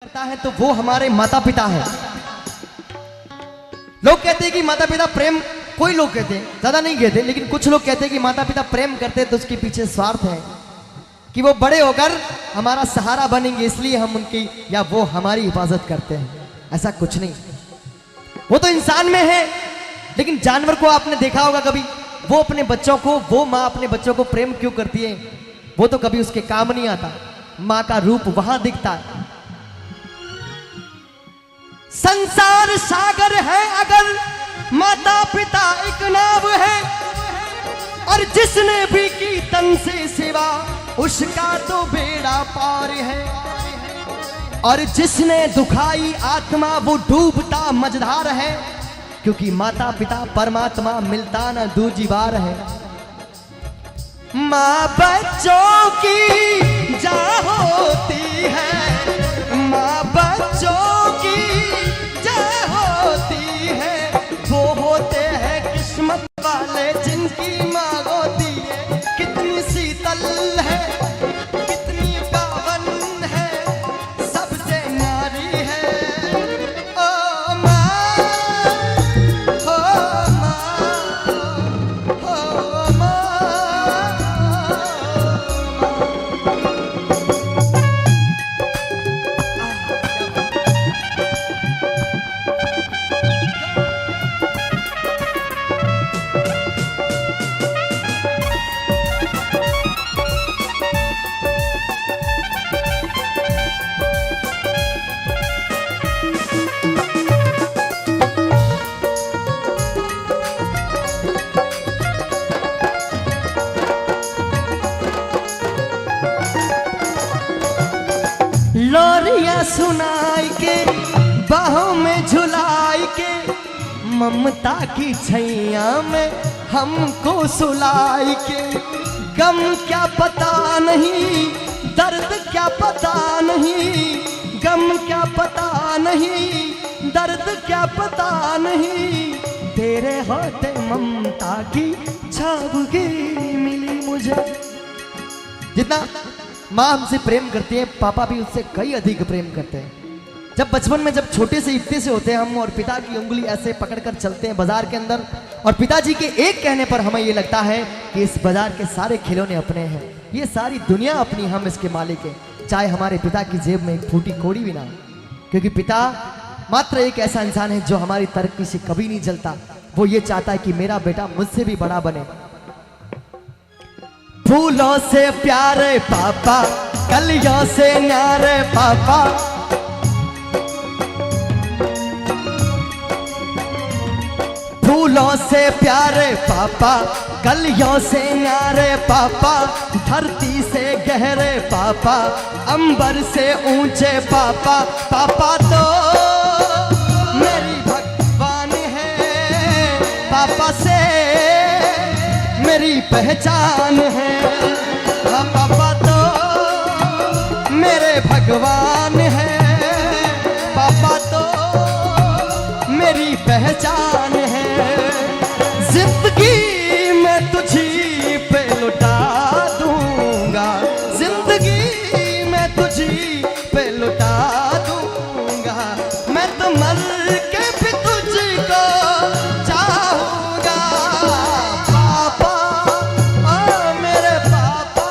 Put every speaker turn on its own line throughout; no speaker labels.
करता है तो वो हमारे माता पिता है। लोग कहते हैं कि माता पिता प्रेम, कोई लोग कहते हैं, ज्यादा नहीं कहते, लेकिन कुछ लोग कहते हैं कि माता पिता प्रेम करते हैं तो उसके पीछे स्वार्थ है कि वो बड़े होकर हमारा सहारा बनेंगे, इसलिए हम उनकी या वो हमारी हिफाजत करते हैं। ऐसा कुछ नहीं, वो तो इंसान में है। लेकिन जानवर को आपने देखा होगा कभी, वो अपने बच्चों को, वो माँ अपने बच्चों को प्रेम क्यों करती है? वो तो कभी उसके काम नहीं आता। माँ का रूप वहां दिखता है। संसार सागर है अगर माता पिता एक नाव है, और जिसने भी की तन से सेवा उसका तो बेड़ा पार है, और जिसने दुखाई आत्मा वो डूबता मझधार है, क्योंकि माता पिता परमात्मा मिलता न दूजी बार है। माँ बच्चों की जा होती है, माँ बच्चों की जा होती है, वो होते हैं किस्मत वाले जिनकी माँ होती है। कितनी शीतल है, कितनी पावन है, सबसे न्यारी है ओ माँ, ओ माँ, ओ माँ। लोरिया सुनाई के बाहों में झुलाई के, ममता की छैया में हमको सुलाई के। गम क्या पता नहीं, दर्द क्या पता नहीं, गम क्या पता नहीं, दर्द क्या पता नहीं, तेरे होते ममता की छावगी मिली मुझे। जितना माँ हमसे प्रेम करती है, पापा भी उससे कई अधिक प्रेम करते हैं। जब बचपन में, जब छोटे से इतने से होते हैं हम, और पिता की उंगली ऐसे पकड़कर चलते हैं बाजार के अंदर, और पिताजी के एक कहने पर हमें ये लगता है कि इस बाजार के सारे खिलौने अपने हैं, ये सारी दुनिया अपनी, हम इसके मालिक हैं, चाहे हमारे पिता की जेब में एक फूटी कौड़ी भी ना हो। क्योंकि पिता मात्र एक ऐसा इंसान है जो हमारी तरक्की से कभी नहीं जलता। वो ये चाहता है कि मेरा बेटा मुझसे भी बड़ा बने। फूलों से प्यारे पापा, कलियों से न्यारे पापा, फूलों से प्यारे पापा, कलियों से न्यारे पापा, धरती से गहरे पापा, अंबर से ऊंचे पापा, पापा तो मेरी भगवान है, पापा से मेरी पहचान है। हाँ पापा तो मेरे भगवान है, पापा तो मेरी पहचान है। जिंदगी मैं तुझी पे लुटा दूंगा, जिंदगी मैं तुझी पे लुटा दूंगा, मैं तो मर के भी तुझको चाहूंगा। पापा ओ मेरे पापा।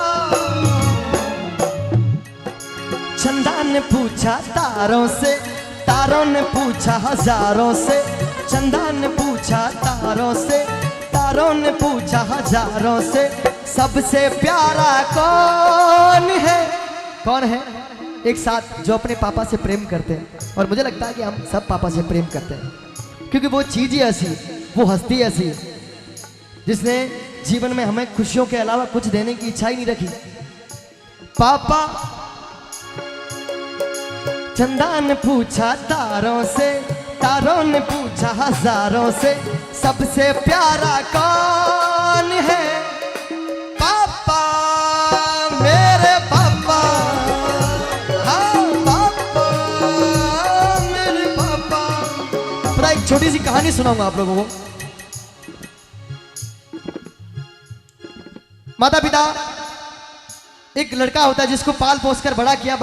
चंदा ने पूछा तारों से, तारों ने पूछा हजारों से, चंदा ने पूछा तारों से, तारों ने पूछा हजारों से, सबसे प्यारा कौन है? कौन है एक साथ जो अपने पापा से प्रेम करते हैं? और मुझे लगता है कि हम सब पापा से प्रेम करते हैं, क्योंकि वो चीज ही ऐसी, वो हस्ती ऐसी जिसने जीवन में हमें खुशियों के अलावा कुछ देने की इच्छा ही नहीं रखी। पापा चंदा ने पूछा तारों से, तारों ने पूछा हजारों से, सबसे प्यारा कौन है? पापा मेरे पापा, हाँ पापा मेरे पापा। पता एक छोटी सी कहानी सुनाऊंगा आप लोगों को। माता पिता एक लड़का होता है जिसको पाल पोस कर बड़ा किया,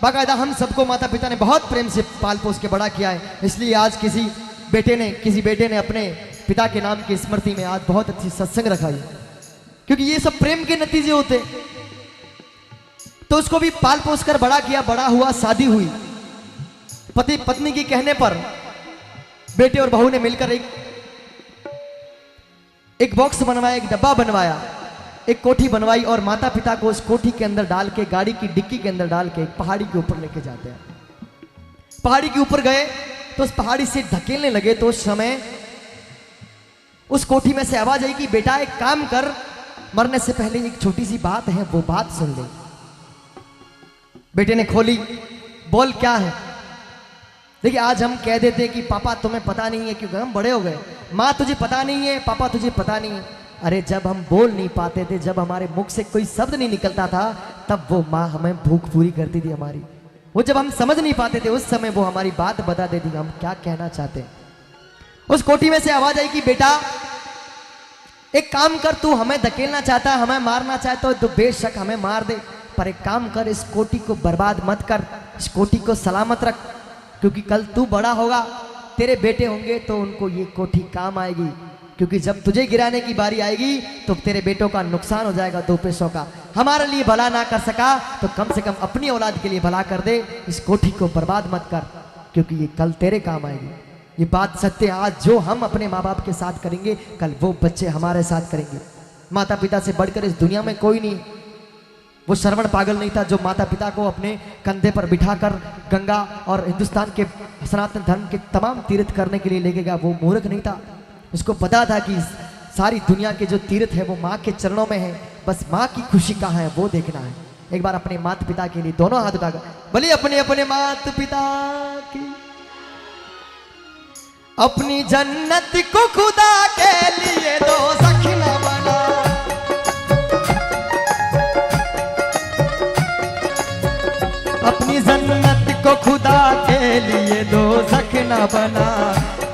बाकायदा हम सबको माता पिता ने बहुत प्रेम से पाल पोस के बड़ा किया है, इसलिए आज किसी बेटे ने अपने पिता के नाम की स्मृति में आज बहुत अच्छी सत्संग रखा है, क्योंकि ये सब प्रेम के नतीजे होते। तो उसको भी पाल पोस कर बड़ा किया, बड़ा हुआ, शादी हुई। पति पत्नी की कहने पर बेटे और बहू ने मिलकर एक बॉक्स बनवाया, एक डब्बा बनवाया, एक कोठी बनवाई और माता पिता को उस कोठी के अंदर डाल के, गाड़ी की डिक्की के अंदर डाल के एक पहाड़ी के ऊपर लेके जाते हैं। पहाड़ी के ऊपर गए तो उस पहाड़ी से धकेलने लगे, तो उस समय उस कोठी में से आवाज आई कि बेटा एक काम कर, मरने से पहले एक छोटी सी बात है, वो बात सुन ले। बेटे ने खोली, बोल क्या है। देखिए आज हम कह देते हैं कि पापा तुम्हें पता नहीं है, क्योंकि हम बड़े हो गए। माँ तुझे पता नहीं है, पापा तुझे पता नहीं है। अरे जब हम बोल नहीं पाते थे, जब हमारे मुख से कोई शब्द नहीं निकलता था, तब वो माँ हमें भूख पूरी करती थी हमारी। वो जब हम समझ नहीं पाते थे, उस समय वो हमारी बात बता देती हम क्या कहना चाहते हैं। उस कोठी में से आवाज आई कि बेटा एक काम कर, तू हमें धकेलना चाहता है, हमें मारना चाहता है तो बेशक हमें मार दे, पर एक काम कर, इस कोठी को बर्बाद मत कर, इस कोठी को सलामत रख, क्योंकि कल तू बड़ा होगा, तेरे बेटे होंगे तो उनको ये कोठी काम आएगी, क्योंकि जब तुझे गिराने की बारी आएगी तो तेरे बेटों का नुकसान हो जाएगा 2 पैसों का। हमारे लिए भला ना कर सका तो कम से कम अपनी औलाद के लिए भला कर दे, इस कोठी को बर्बाद मत कर, क्योंकि ये कल तेरे काम आएगी। ये बात सत्य है, आज जो हम अपने माँ बाप के साथ करेंगे, कल वो बच्चे हमारे साथ करेंगे। माता पिता से बढ़कर इस दुनिया में कोई नहीं। वो श्रवण पागल नहीं था जो माता पिता को अपने कंधे पर बिठाकर गंगा और हिंदुस्तान के सनातन धर्म के तमाम तीर्थ करने के लिए लेके गया। वो मूर्ख नहीं था, उसको पता था कि सारी दुनिया के जो तीर्थ है वो माँ के चरणों में है, बस माँ की खुशी कहाँ है वो देखना है। एक बार अपने माता पिता के लिए दोनों हाथ उठाकर बोलिए, अपने अपने माता पिता की, अपनी जन्नत को खुदा के लिए दो सखना बना, अपनी जन्नत को खुदा के लिए दो सखना बना,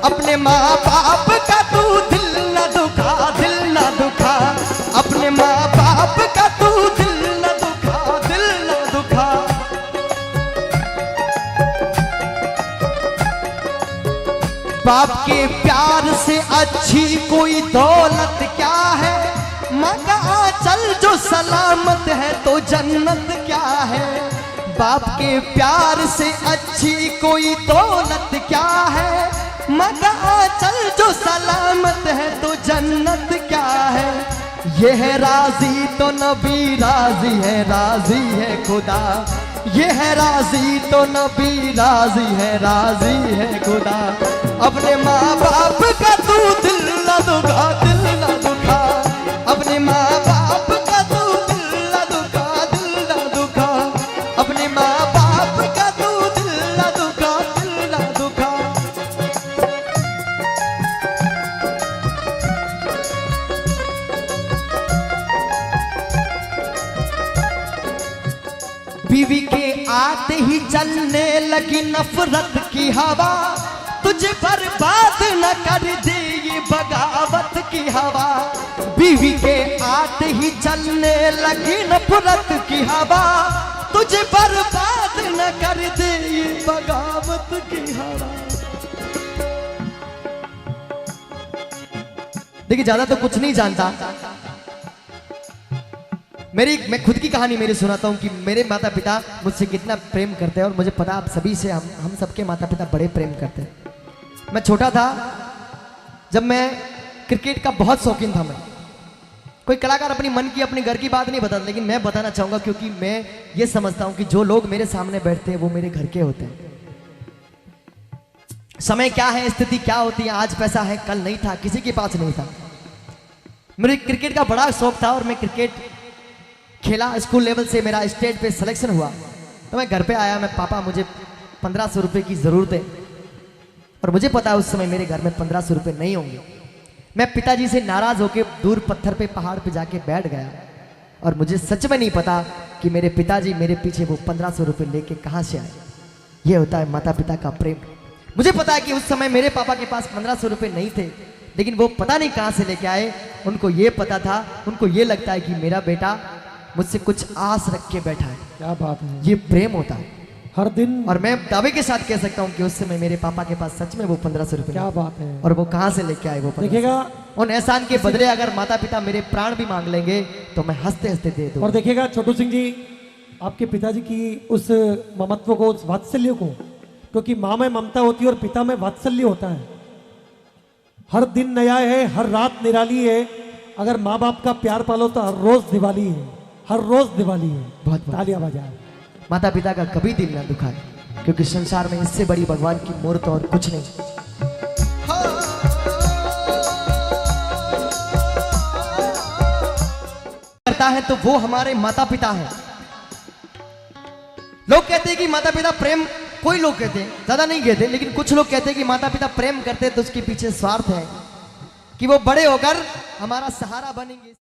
अपने माँ बाप का तू दिल न दुखा, दिल न दुखा, अपने माँ बाप का तू दिल न दुखा, दिल न दुखा। बाप के प्यार से अच्छी कोई दौलत क्या है, माँ का आंचल जो सलामत है तो जन्नत क्या है। बाप के प्यार से अच्छी कोई दौलत क्या है, माँ का आंचल जो सलामत है तो जन्नत क्या है। ये है राजी तो नबी राजी है, राजी है खुदा, ये है राजी तो नबी राजी है खुदा, अपने माँ बाप का तू दिल न दुखा, दिल न दुखा, अपने माँ बाप का तू दिल न दुखा, दिल न दुखा, अपने माँ बाप का तू दिल न दुखा, दिल न दुखा। बीवी के आते ही चलने लगी नफरत की हवा, तुझे बर्बाद न कर दे ये बगावत की हवा। बीवी के आते ही चलने लगी नफरत की हवा, तुझे बर्बाद न कर दे ये बगावत की हवा। देखिए ज्यादा तो कुछ नहीं जानता, मैं खुद की कहानी मेरी सुनाता हूँ कि मेरे माता पिता मुझसे कितना प्रेम करते हैं, और मुझे पता आप सभी से, हम सबके माता पिता बड़े प्रेम करते हैं। मैं छोटा था जब मैं क्रिकेट का बहुत शौकीन था। मैं कोई कलाकार अपनी मन की अपने घर की बात नहीं बताता, लेकिन मैं बताना चाहूंगा क्योंकि मैं ये समझता हूं कि जो लोग मेरे सामने बैठते हैं वो मेरे घर के होते हैं। समय क्या है, स्थिति क्या होती है, आज पैसा है कल नहीं था, किसी के पास नहीं था। मेरे क्रिकेट का बड़ा शौक था और मैं क्रिकेट खेला। स्कूल लेवल से मेरा स्टेट पे सिलेक्शन हुआ तो मैं घर पे आया, मैं पापा मुझे 1500 रुपये की ज़रूरत है, और मुझे पता है उस समय मेरे घर में 1500 रुपये नहीं होंगे। मैं पिताजी से नाराज़ होकर दूर पत्थर पे पहाड़ पे जाके बैठ गया, और मुझे सच में नहीं पता कि मेरे पिताजी मेरे पीछे वो 1500 रुपये लेके कहाँ से आए। ये होता है माता पिता का प्रेम। मुझे पता है कि उस समय मेरे पापा के पास 1500 रुपये नहीं थे, लेकिन वो पता नहीं कहाँ से लेके आए। उनको ये पता था, उनको ये लगता है कि मेरा बेटा मुझसे कुछ आस रख के बैठा है।
क्या बात है,
ये प्रेम होता है।
हर दिन।
और मैं दावे के साथ कह सकता हूँ कि उस समय मेरे पापा के पास सच में वो 1500 रुपए।
क्या बात है।
और वो कहाँ से लेके आए वो 1500?
देखिएगा,
उन एहसान के बदले अगर माता पिता मेरे प्राण भी मांग लेंगे तो मैं हंसते हंसते दे दूँ।
और देखिएगा छोटू सिंह जी, आपके पिताजी की उस ममत्व को, उस वात्सल्य को, क्योंकि माँ में ममता होती है और पिता में वात्सल्य होता है। हर दिन नया है, हर रात निराली है। अगर माँ बाप का प्यार पालो तो हर रोज दिवाली है, हर रोज दिवाली है।
बहुत
तालियां बजाए।
माता पिता का कभी दिल ना दुखाए, क्योंकि संसार में इससे बड़ी भगवान की मूर्त और कुछ नहीं। करता है तो वो हमारे माता पिता हैं। लोग कहते हैं कि माता पिता प्रेम, कोई लोग कहते हैं, ज्यादा नहीं कहते, लेकिन कुछ लोग कहते हैं कि माता पिता प्रेम करते हैं तो उसके पीछे स्वार्थ है कि वो बड़े होकर हमारा सहारा बनेंगे।